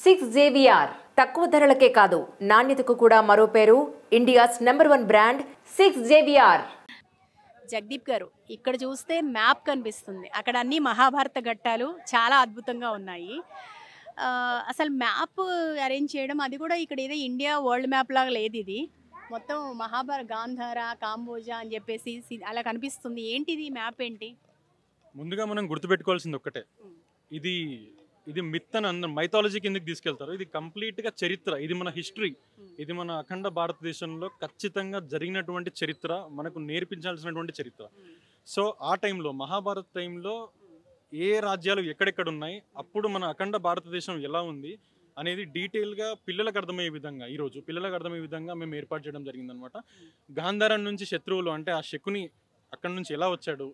Six JVR తక్కువ ధరలకే కాదు నాణ్యతకు కూడా మరో పేరు India's number 1 brand six JVR. Jagdeep గారు ఇక్కడ చూస్తే మ్యాప్ కనిపిస్తుంది. అక్కడ అన్ని మహాభారత ఘట్టాలు చాలా అద్భుతంగా ఉన్నాయి. అసలు మ్యాప్ అరేంజ్ చేయడం అది కూడా ఇక్కడ ఏదో ఇండియా వరల్డ్ మ్యాప్ లాగా లేదు. ఇది మొత్తం మహాభారత గాంధార కాంబోజా అని చెప్పేసి అలా కనిపిస్తుంది. ఏంటిది మ్యాప్ ఏంటి? ముందుగా మనం గుర్తుపెట్టుకోవాల్సింది ఒక్కటే, ఇది ఇది మిత్ అని అందరం మైథాలజీ కిందకి తీసుకెళ్తారు. ఇది కంప్లీట్గా చరిత్ర, ఇది మన హిస్టరీ, ఇది మన అఖండ భారతదేశంలో ఖచ్చితంగా జరిగినటువంటి చరిత్ర, మనకు నేర్పించాల్సినటువంటి చరిత్ర. సో ఆ టైంలో మహాభారత్ టైంలో ఏ రాజ్యాలు ఎక్కడెక్కడ ఉన్నాయి, అప్పుడు మన అఖండ భారతదేశం ఎలా ఉంది అనేది డీటెయిల్గా పిల్లలకు అర్థమయ్యే విధంగా ఈరోజు పిల్లలకు అర్థమయ్యే విధంగా మేము ఏర్పాటు చేయడం జరిగిందనమాట. గాంధారం నుంచి శత్రువులు అంటే ఆ శకుని అక్కడి నుంచి ఎలా వచ్చాడు,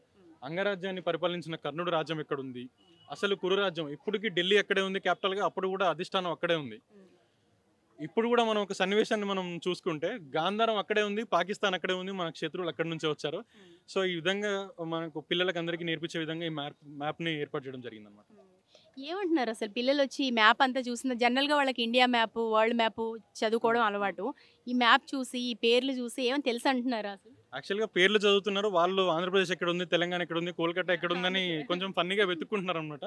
అంగరాజ్యాన్ని పరిపాలించిన కర్ణుడు రాజ్యం ఎక్కడుంది, అసలు కురు రాజ్యం ఇప్పటికీ ఢిల్లీ అక్కడే ఉంది క్యాపిటల్గా, అప్పుడు కూడా అధిష్టానం అక్కడే ఉంది. ఇప్పుడు కూడా మనం ఒక సన్నివేశాన్ని మనం చూసుకుంటే గాంధారం అక్కడే ఉంది, పాకిస్తాన్ అక్కడే ఉంది, మనకు శత్రువులు అక్కడి నుంచే వచ్చారు. సో ఈ విధంగా మనకు పిల్లలకు అందరికీ నేర్పించే విధంగా ఈ మ్యాప్ని ఏర్పాటు చేయడం జరిగిందనమాట. ఏమంటున్నారు అసలు పిల్లలు వచ్చి ఈ మ్యాప్ అంతా చూసిన జనరల్గా వాళ్ళకి ఇండియా మ్యాప్ వరల్డ్ మ్యాప్ చదువుకోవడం అలవాటు. ఈ మ్యాప్ చూసి ఈ పేర్లు చూసి ఏమని తెలుసు అంటున్నారు? అసలు యాక్చువల్గా పేర్లు చదువుతున్నారు వాళ్ళు, ఆంధ్రప్రదేశ్ ఎక్కడ ఉంది, తెలంగాణ ఎక్కడ ఉంది, కోల్కతా ఎక్కడ ఉందని కొంచెం ఫన్నీగా వెతుక్కుంటున్నారు అనమాట.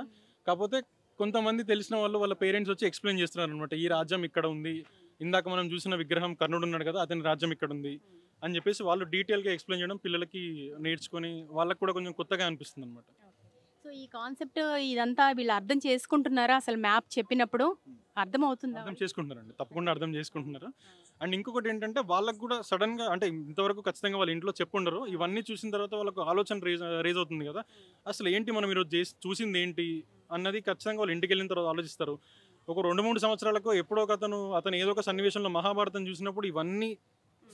కాకపోతే కొంతమంది తెలిసిన వాళ్ళు వాళ్ళ పేరెంట్స్ వచ్చి ఎక్స్ప్లెయిన్ చేస్తున్నారు అనమాట. ఈ రాజ్యం ఇక్కడ ఉంది, ఇందాక మనం చూసిన విగ్రహం కర్ణుడు ఉన్నాడు కదా, అతని రాజ్యం ఇక్కడ ఉంది అని చెప్పేసి వాళ్ళు డీటెయిల్గా ఎక్స్ప్లెయిన్ చేయడం పిల్లలకి నేర్చుకొని వాళ్ళకి కూడా కొంచెం కొత్తగా అనిపిస్తుంది అనమాట. సో ఈ కాన్సెప్ట్ ఇదంతా వీళ్ళు అర్థం చేసుకుంటున్నారా? అసలు మ్యాప్ చెప్పినప్పుడు అర్థం అవుతుందా? అర్థం చేసుకుంటున్నారండి, తప్పకుండా అర్థం చేసుకుంటున్నారు. అండ్ ఇంకొకటి ఏంటంటే వాళ్ళకు కూడా సడన్గా అంటే ఇంతవరకు ఖచ్చితంగా వాళ్ళ ఇంట్లో చెప్పుండరు, ఇవన్నీ చూసిన తర్వాత వాళ్ళకు ఆలోచన రేజ్ అవుతుంది కదా, అసలు ఏంటి మనం ఈరోజు చూసింది ఏంటి అన్నది ఖచ్చితంగా వాళ్ళు ఇంటికి వెళ్ళిన తర్వాత ఆలోచిస్తారు. ఒక 2-3 సంవత్సరాలకు ఎప్పుడో అతను ఏదో ఒక సన్నివేశంలో మహాభారతం చూసినప్పుడు ఇవన్నీ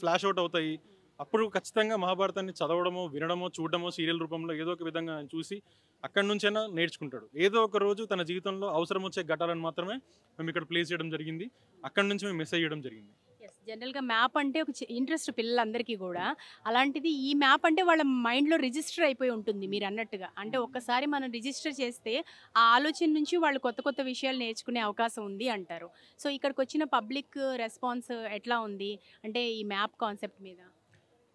ఫ్లాష్ అవుట్ అవుతాయి. అప్పుడు ఖచ్చితంగా మహాభారతాన్ని చదవడమో వినడమో చూడడమో సీరియల్ రూపంలో ఏదో ఒక విధంగా చూసి అక్కడి నుంచైనా నేర్చుకుంటాడు. ఏదో ఒక రోజు తన జీవితంలో అవసరం వచ్చే ఘటాలను మాత్రమే మేము ఇక్కడ ప్లేస్ చేయడం జరిగింది, అక్కడి నుంచి మేము మెసేజ్ చేయడం జరిగింది. జనరల్గా మ్యాప్ అంటే ఒక ఇంట్రెస్ట్ పిల్లలందరికీ కూడా. అలాంటిది ఈ మ్యాప్ అంటే వాళ్ళ మైండ్లో రిజిస్టర్ అయిపోయి ఉంటుంది మీరు అన్నట్టుగా. అంటే ఒక్కసారి మనం రిజిస్టర్ చేస్తే ఆ ఆలోచన నుంచి వాళ్ళు కొత్త కొత్త విషయాలు నేర్చుకునే అవకాశం ఉంది అంటారు. సో ఇక్కడికి వచ్చిన పబ్లిక్ రెస్పాన్స్ ఎట్లా ఉంది అంటే ఈ మ్యాప్ కాన్సెప్ట్ మీద?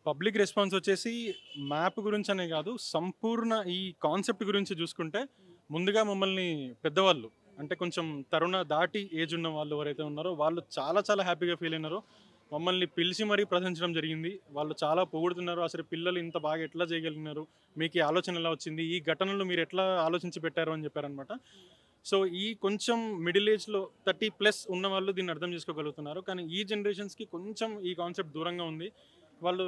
పబ్లిక్ రెస్పాన్స్ వచ్చేసి మ్యాప్ గురించి అనే కాదు, సంపూర్ణ ఈ కాన్సెప్ట్ గురించి చూసుకుంటే ముందుగా మమ్మల్ని పెద్దవాళ్ళు అంటే కొంచెం తరుణ దాటి ఏజ్ ఉన్న వాళ్ళు ఎవరైతే ఉన్నారో వాళ్ళు చాలా చాలా హ్యాపీగా ఫీల్ అయినారో, మమ్మల్ని పిలిచి మరీ ప్రశంసించడం జరిగింది. వాళ్ళు చాలా పొగుడుతున్నారు, అసలు పిల్లలు ఇంత బాగా ఎట్లా చేయగలిగినారు, మీకు ఈ ఆలోచన ఎలా వచ్చింది, ఈ ఘటనలు మీరు ఎట్లా ఆలోచించి పెట్టారు అని చెప్పారనమాట. సో ఈ కొంచెం మిడిల్ ఏజ్లో 30+ ఉన్న వాళ్ళు దీన్ని అర్థం చేసుకోగలుగుతున్నారు. కానీ ఈ జనరేషన్స్కి కొంచెం ఈ కాన్సెప్ట్ దూరంగా ఉంది. వాళ్ళు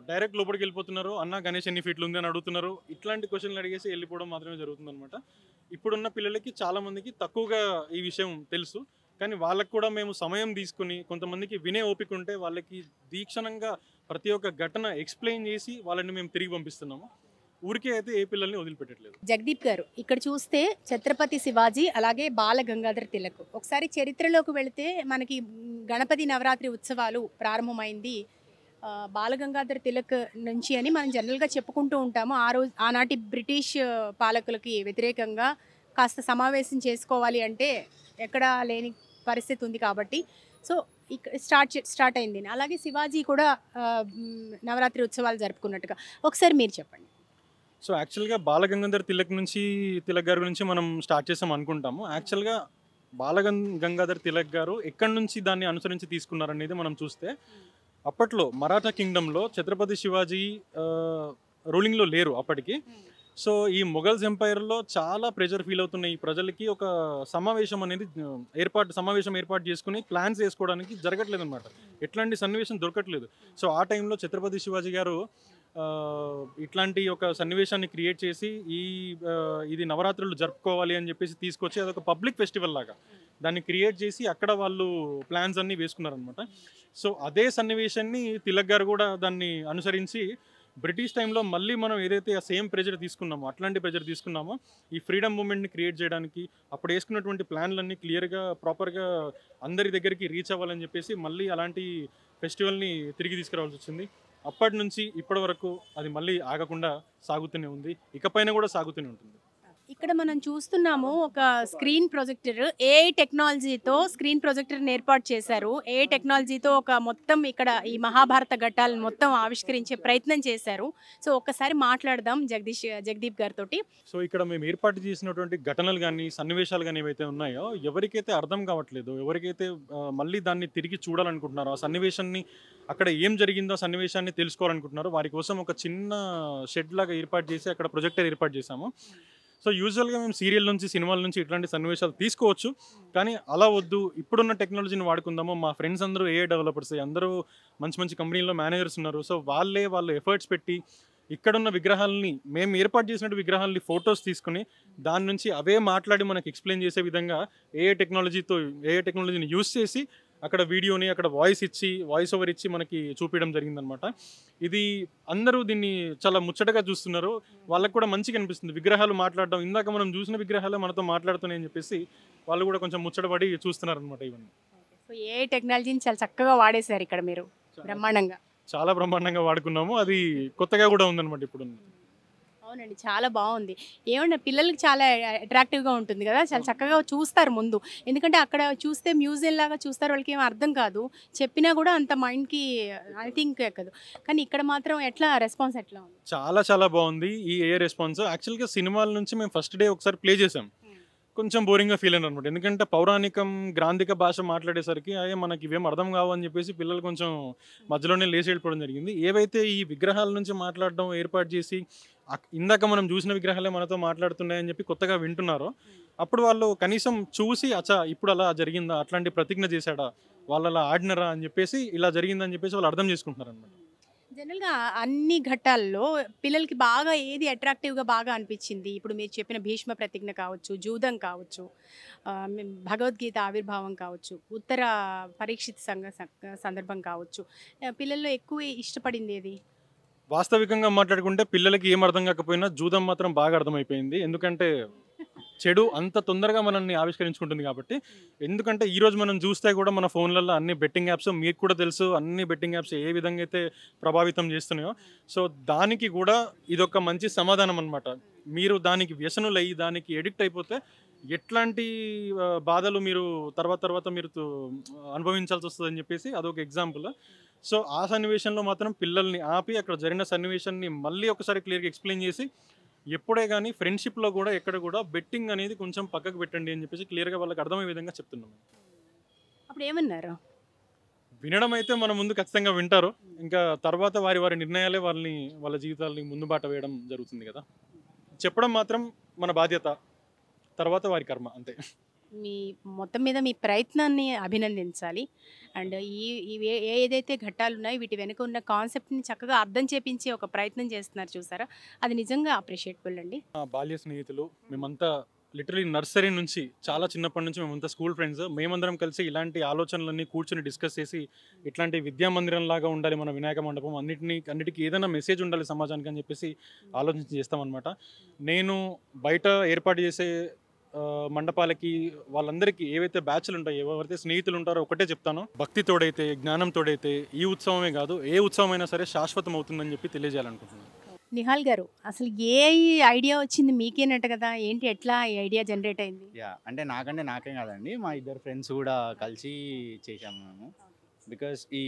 డైరెక్ట్ లోపలికి వెళ్ళిపోతున్నారు, అన్న గణేష్ ఎన్ని ఫీట్లు ఉంది అని అడుగుతున్నారు. ఇట్లాంటి క్వశ్చన్లు అడిగేసి వెళ్ళిపోవడం మాత్రమే జరుగుతుంది అనమాట. ఇప్పుడున్న పిల్లలకి చాలామందికి తక్కువగా ఈ విషయం తెలుసు, కానీ వాళ్ళకు కూడా మేము సమయం తీసుకుని కొంతమందికి వినే ఓపిక ఉంటే వాళ్ళకి దీక్షణంగా ప్రతి ఒక్క ఘటన ఎక్స్ప్లెయిన్ చేసి వాళ్ళని మేము తిరిగి పంపిస్తున్నాము. ఊరికే అయితే ఏ పిల్లల్ని వదిలిపెట్టట్లేదు. జగదీప్ గారు ఇక్కడ చూస్తే ఛత్రపతి శివాజీ అలాగే బాల గంగాధర్ తిలక్. ఒకసారి చరిత్రలోకి వెళితే మనకి గణపతి నవరాత్రి ఉత్సవాలు ప్రారంభమైంది బాలగంగాధర్ తిలక్ నుంచి అని మనం జనరల్గా చెప్పుకుంటూ ఉంటాము. ఆనాటి బ్రిటిష్ పాలకులకి వ్యతిరేకంగా కాస్త సమావేశం చేసుకోవాలి అంటే ఎక్కడ లేని పరిస్థితి ఉంది కాబట్టి సో స్టార్ట్ అయింది. అలాగే శివాజీ కూడా నవరాత్రి ఉత్సవాలు జరుపుకున్నట్టుగా ఒకసారి మీరు చెప్పండి. సో యాక్చువల్గా బాలగంగాధర్ తిలక్ గారి గురించి మనం స్టార్ట్ చేసాం అనుకుంటాము. యాక్చువల్గా బాలగంగాధర్ తిలక్ గారు ఎక్కడి నుంచి దాన్ని అనుసరించి తీసుకున్నారనేది మనం చూస్తే, అప్పట్లో మరాఠా కింగ్డమ్లో ఛత్రపతి శివాజీ రూలింగ్లో లేరు అప్పటికి. సో ఈ మొఘల్స్ ఎంపైర్లో చాలా ప్రెజర్ ఫీల్ అవుతున్న ఈ ప్రజలకి ఒక సమావేశం ఏర్పాటు చేసుకుని ప్లాన్స్ వేసుకోవడానికి జరగట్లేదు అనమాట. ఎట్లాంటి సన్నివేశం దొరకట్లేదు. సో ఆ టైంలో ఛత్రపతి శివాజీ గారు ఇట్లాంటి ఒక సన్నివేశాన్ని క్రియేట్ చేసి ఇది నవరాత్రులు జరుపుకోవాలి అని చెప్పేసి తీసుకొచ్చి అదొక పబ్లిక్ ఫెస్టివల్ లాగా దాన్ని క్రియేట్ చేసి అక్కడ వాళ్ళు ప్లాన్స్ అన్నీ వేసుకున్నారనమాట. సో అదే సన్నివేశాన్ని తిలక్ గారు కూడా దాన్ని అనుసరించి బ్రిటిష్ టైంలో మళ్ళీ మనం ఏదైతే ఆ సేమ్ ప్రెజర్ తీసుకున్నామో అట్లాంటి ప్రెజర్ తీసుకున్నామో ఈ ఫ్రీడమ్ మూమెంట్ని క్రియేట్ చేయడానికి అప్పుడు వేసుకున్నటువంటి ప్లాన్లన్నీ క్లియర్గా ప్రాపర్గా అందరి దగ్గరికి రీచ్ అవ్వాలని చెప్పేసి మళ్ళీ అలాంటి ఫెస్టివల్ని తిరిగి తీసుకురావాల్సి వచ్చింది. అప్పటి నుంచి ఇప్పటి వరకు అది మళ్ళీ ఆగకుండా సాగుతూనే ఉంది, ఇకపైన కూడా సాగుతూనే ఉంటుంది. ఇక్కడ మనం చూస్తున్నాము ఒక స్క్రీన్ ప్రొజెక్టర్ ఏఐ టెక్నాలజీతో స్క్రీన్ ప్రొజెక్టర్ ఏర్పాటు చేశారు. ఏఐ టెక్నాలజీతో ఒక మొత్తం ఇక్కడ ఈ మహాభారత ఘట్టాలను మొత్తం ఆవిష్కరించే ప్రయత్నం చేశారు. సో ఒక్కసారి మాట్లాడదాం జగదీప్ గారితో. సో ఇక్కడ మేము ఏర్పాటు చేసినటువంటి ఘటనలు కానీ సన్నివేశాలు కానీ ఏవైతే ఉన్నాయో ఎవరికైతే అర్థం కావట్లేదు, ఎవరికైతే మళ్ళీ దాన్ని తిరిగి చూడాలనుకుంటున్నారో, ఆ సన్నివేశాన్ని అక్కడ ఏం జరిగిందో ఆ సన్నివేశాన్ని తెలుసుకోవాలనుకుంటున్నారో వారి కోసం ఒక చిన్న షెడ్ లాగా ఏర్పాటు చేసి అక్కడ ప్రొజెక్టర్ ఏర్పాటు చేశాము. సో యూజువల్గా మేము సీరియల్ నుంచి సినిమాల నుంచి ఇట్లాంటి సన్నివేశాలు తీసుకోవచ్చు, కానీ అలా వద్దు, ఇప్పుడున్న టెక్నాలజీని వాడుకుందాము. మా ఫ్రెండ్స్ అందరూ ఏఐ డెవలపర్స్, అందరూ మంచి మంచి కంపెనీల్లో మేనేజర్స్ ఉన్నారు. సో వాళ్ళు ఎఫర్ట్స్ పెట్టి ఇక్కడున్న విగ్రహాలని, మేము ఏర్పాటు చేసినట్టు విగ్రహాలని ఫొటోస్ తీసుకుని దాని నుంచి అవే మాట్లాడి మనకి ఎక్స్ప్లెయిన్ చేసే విధంగా ఏఐ టెక్నాలజీని యూస్ చేసి అక్కడ వీడియోని అక్కడ వాయిస్ ఓవర్ ఇచ్చి మనకి చూపించడం జరిగిందనమాట. ఇది అందరూ దీన్ని చాలా ముచ్చటగా చూస్తున్నారు, వాళ్ళకు కూడా మంచిగా అనిపిస్తుంది. విగ్రహాలు మాట్లాడడం, ఇందాక మనం చూసిన విగ్రహాలే మనతో మాట్లాడుతున్నాయని చెప్పేసి వాళ్ళు కూడా కొంచెం ముచ్చటపడి చూస్తున్నారు అనమాట. ఇవన్నీ సో ఏఐ టెక్నాలజీని చాలా చక్కగా వాడేశారు ఇక్కడ మీరు, బ్రహ్మాండంగా. చాలా బ్రహ్మాండంగా వాడుకున్నాము. అది కొత్తగా కూడా ఉందన్నమాట ఇప్పుడు. అవునండి, చాలా బాగుంది. ఏమన్నా పిల్లలకి చాలా అట్రాక్టివ్గా ఉంటుంది కదా, చాలా చక్కగా చూస్తారు ముందు. ఎందుకంటే అక్కడ చూస్తే మ్యూజియం లాగా చూస్తారు, వాళ్ళకి ఏం అర్థం కాదు, చెప్పినా కూడా అంత మైండ్కి ఐ థింక్ ఎక్కదు. కానీ ఇక్కడ మాత్రం రెస్పాన్స్ ఎట్లా ఉంది? చాలా చాలా బాగుంది ఈ ఏ రెస్పాన్స్. యాక్చువల్గా సినిమాల నుంచి మేము ఫస్ట్ డే ఒకసారి ప్లే చేసాం, కొంచెం బోరింగ్గా ఫీల్ అయినారు అనమాట. ఎందుకంటే పౌరాణికం గ్రాంధిక భాష మాట్లాడేసరికి అయ్యే మనకి ఇవేం అర్థం కావు అని చెప్పేసి పిల్లలు కొంచెం మధ్యలోనే లేచి వెళ్ళిపోవడం జరిగింది. ఏవైతే ఈ విగ్రహాల నుంచి మాట్లాడడం ఏర్పాటు చేసి ఇందాక మనం చూసిన విగ్రహాలే మనతో మాట్లాడుతున్నాయని చెప్పి కొత్తగా వింటున్నారో అప్పుడు వాళ్ళు కనీసం చూసి అచ్చా ఇప్పుడు అలా జరిగిందా, అట్లాంటి ప్రతిజ్ఞ చేశాడా, వాళ్ళు అలా ఆడినరా అని చెప్పేసి, ఇలా జరిగిందని చెప్పేసి వాళ్ళు అర్థం చేసుకుంటున్నారు అనమాట. జనరల్గా అన్ని ఘట్టాల్లో పిల్లలకి బాగా ఏది అట్రాక్టివ్గా బాగా అనిపించింది? ఇప్పుడు మీరు చెప్పిన భీష్మ ప్రతిజ్ఞ కావచ్చు, జూదం కావచ్చు, భగవద్గీత ఆవిర్భావం కావచ్చు, ఉత్తర పరీక్షిత్ సందర్భం కావచ్చు, పిల్లల్లో ఎక్కువ ఇష్టపడింది ఏది? వాస్తవికంగా మాట్లాడుకుంటే పిల్లలకి ఏం అర్థం కాకపోయినా జూదం మాత్రం బాగా అర్థమైపోయింది. ఎందుకంటే చెడు అంత తొందరగా మనల్ని ఆవిష్కరించుకుంటుంది కాబట్టి. ఎందుకంటే ఈరోజు మనం చూస్తే కూడా మన ఫోన్లలో అన్ని బెట్టింగ్ యాప్స్, మీకు కూడా తెలుసు అన్ని బెట్టింగ్ యాప్స్ ఏ విధంగా అయితే ప్రభావితం చేస్తున్నాయో, సో దానికి కూడా ఇదొక మంచి సమాధానం అనమాట. మీరు దానికి వ్యసనులయ్యి దానికి ఎడిక్ట్ అయిపోతే ఎట్లాంటి బాధలు మీరు తర్వాత మీరు అనుభవించాల్సి వస్తుందని చెప్పేసి అదొక ఎగ్జాంపుల్. సో ఆ సన్నివేశంలో మాత్రం పిల్లల్ని ఆపి అక్కడ జరిగిన సన్నివేశాన్ని మళ్ళీ ఒకసారి క్లియర్గా ఎక్స్ప్లెయిన్ చేసి, ఎప్పుడే కానీ ఫ్రెండ్షిప్లో కూడా ఎక్కడ కూడా బెట్టింగ్ అనేది కొంచెం పక్కకు పెట్టండి అని చెప్పేసి క్లియర్గా వాళ్ళకి అర్థమయ్యే విధంగా చెప్తున్నాం. అప్పుడు ఏమన్నారు? వినడం అయితే మన ముందు ఖచ్చితంగా వింటారు, ఇంకా తర్వాత వారి నిర్ణయాలే వాళ్ళ జీవితాలని ముందు బాట వేయడం జరుగుతుంది కదా. చెప్పడం మాత్రం మన బాధ్యత, తర్వాత వారి కర్మ, అంతే. మీ మొత్తం మీద మీ ప్రయత్నాన్ని అభినందించాలి. అండ్ ఏదైతే ఘట్టాలు ఉన్నాయో వీటి వెనుక ఉన్న కాన్సెప్ట్ని చక్కగా అర్థం చేపించే ఒక ప్రయత్నం చేస్తున్నారు చూసారా, అది నిజంగా అప్రిషియేటబుల్ అండి. బాల్య స్నేహితులు మేమంతా, లిటరలీ నర్సరీ నుంచి, చాలా చిన్నప్పటి నుంచి మేమంతా స్కూల్ ఫ్రెండ్స్. మేమందరం కలిసి ఇలాంటి ఆలోచనలన్నీ కూర్చొని డిస్కస్ చేసి ఇట్లాంటి విద్యా మందిరం లాగా ఉండాలి మన వినాయక మండపం, అన్నిటికీ ఏదైనా మెసేజ్ ఉండాలి సమాజానికి అని చెప్పేసి ఆలోచించి చేస్తామన్నమాట. నేను బయట ఏర్పాటు చేసే మండపాలకి వాళ్ళందరికీ ఏవైతే బ్యాచ్లు ఉంటాయో, ఎవరైతే స్నేహితులు ఉంటారో ఒకటే చెప్తాను, భక్తి తోడైతే, జ్ఞానం తోడైతే ఈ ఉత్సవమే కాదు ఏ ఉత్సవం అయినా సరే శాశ్వతం అవుతుందని చెప్పి తెలియజేయాలనుకుంటున్నాను. నిహాల్ గారు, అసలు ఏ ఐడియా వచ్చింది మీకేనట్ట కదా, ఏంటి ఎట్లా ఈ ఐడియా జనరేట్ అయింది? అంటే నాకేం కాదండి, మా ఇద్దరు ఫ్రెండ్స్ కూడా కలిసి చేసాము మేము. బికాస్ ఈ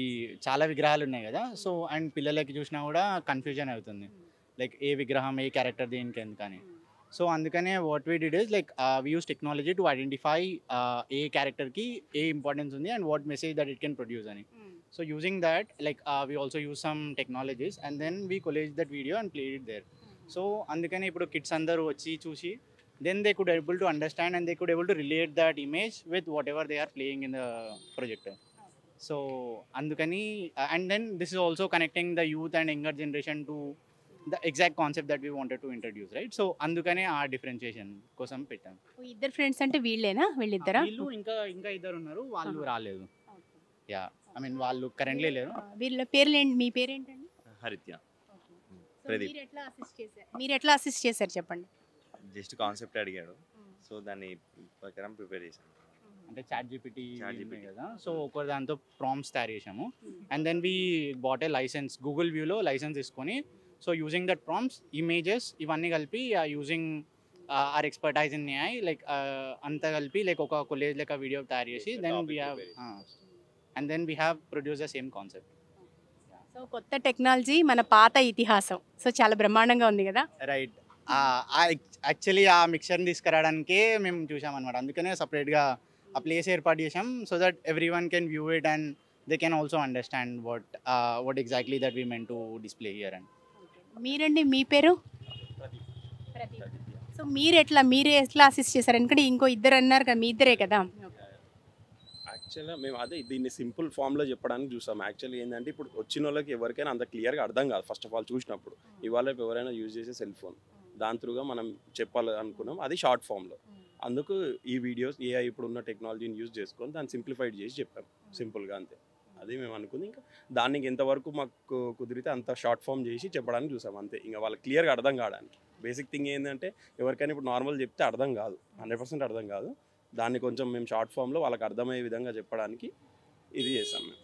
చాలా విగ్రహాలు ఉన్నాయి కదా, సో అండ్ పిల్లలకి చూసినా కూడా కన్ఫ్యూజన్ అవుతుంది, లైక్ ఏ విగ్రహం ఏ క్యారెక్టర్ దేనికి ఎందుకని. సో అందుకనే what we did is like we use technology to identify ఏ క్యారెక్టర్కి ఏ ఇంపార్టెన్స్ ఉంది and what message that it can produce అని. So using that, like we also use some technologies and then we collage that video and play it there. So andukane ipudu kids andaru vachi chusi, then they could able to understand and they could able to relate that image with whatever they are playing in the projector. So andukani and then this is also connecting the youth and younger generation to the exact concept that we wanted to introduce, right? So andukane aa differentiation kosam pettam. ఇద్దరు friends అంటే వీళ్ళేనా? వీళ్ళిద్దరా? వీళ్ళు ఇంకా ఇద్దరు ఉన్నారు, వాళ్ళు రాలేదు. Yeah, I mean వాళ్ళు currently లేరు. వీళ్ళ పేర్లేంటి? మీ పేరేంటండి? హరిత్య. మీరు ఎట్లా అసిస్ట్ చేశారు చెప్పండి. జస్ట్ కాన్సెప్ట్ అడిగాడు, సో దాన్ని ప్రకారం ప్రిపేర్ చేశాను. అంటే చాట్ జీపీటీ కదా, సో ఒక దాంతో ప్రాంప్ట్స్ తయారు చేసాము and then we bought a license, Google వ్యూలో లైసెన్స్ తీసుకొని, so using that prompts, images ఇవన్నీ కలిపి using our expertise in AI like అంతా కలిపి లైక్ ఒక కొలేజ్ లెక్క వీడియో తయారు చేసి then we have and then we have produce the same concept. So కొత్త టెక్నాలజీ మన పాత ఇతిహాసం, సో చాలా బ్రహ్మాండంగా ఉంది కదా. రైట్. యాక్చువల్లీ ఆ మిక్చర్ని తీసుకురావడానికే మేము చూసామన్నమాట. అందుకనే సపరేట్గా ఆ ప్లేస్ ఏర్పాటు చేసాం so that every one can view it and they can also understand what exactly that we meant to display here. And మీరండి, మీ పేరు? సో మీరే ఎట్లా అసిస్ట్ చేశారు? ఎందుకంటే ఇంకో ఇద్దరు అన్నారు కదా, మీ ఇద్దరే కదా. యాక్చువల్గా మేము అదే దీన్ని సింపుల్ ఫామ్లో చెప్పడానికి చూసాం. యాక్చువల్లీ ఏంటంటే ఇప్పుడు వచ్చిన వాళ్ళకి ఎవరికైనా అంత క్లియర్గా అర్థం కాదు ఫస్ట్ ఆఫ్ ఆల్ చూసినప్పుడు. ఇవాళ ఎవరైనా యూజ్ చేసే సెల్ ఫోన్ దాని త్రూగా మనం చెప్పాలి అనుకున్నాం, అది షార్ట్ ఫామ్లో. అందుకు ఈ వీడియోస్ ఏఐ ఇప్పుడు ఉన్న టెక్నాలజీని యూజ్ చేసుకొని దాన్ని సింప్లిఫైడ్ చేసి చెప్పాం సింపుల్గా, అంతే. అది మేము అనుకుంది. ఇంకా దానికి ఎంతవరకు మాకు కుదిరితే అంత షార్ట్ ఫామ్ చేసి చెప్పడానికి చూసాం, అంతే. ఇంకా వాళ్ళకి క్లియర్గా అర్థం కావడానికి బేసిక్ థింగ్ ఏంటంటే ఎవరికైనా ఇప్పుడు నార్మల్ చెప్తే అర్థం కాదు, 100% అర్థం కాదు. దాన్ని కొంచెం మేము షార్ట్ ఫామ్లో వాళ్ళకి అర్థమయ్యే విధంగా చెప్పడానికి ఇది చేసాం మేము.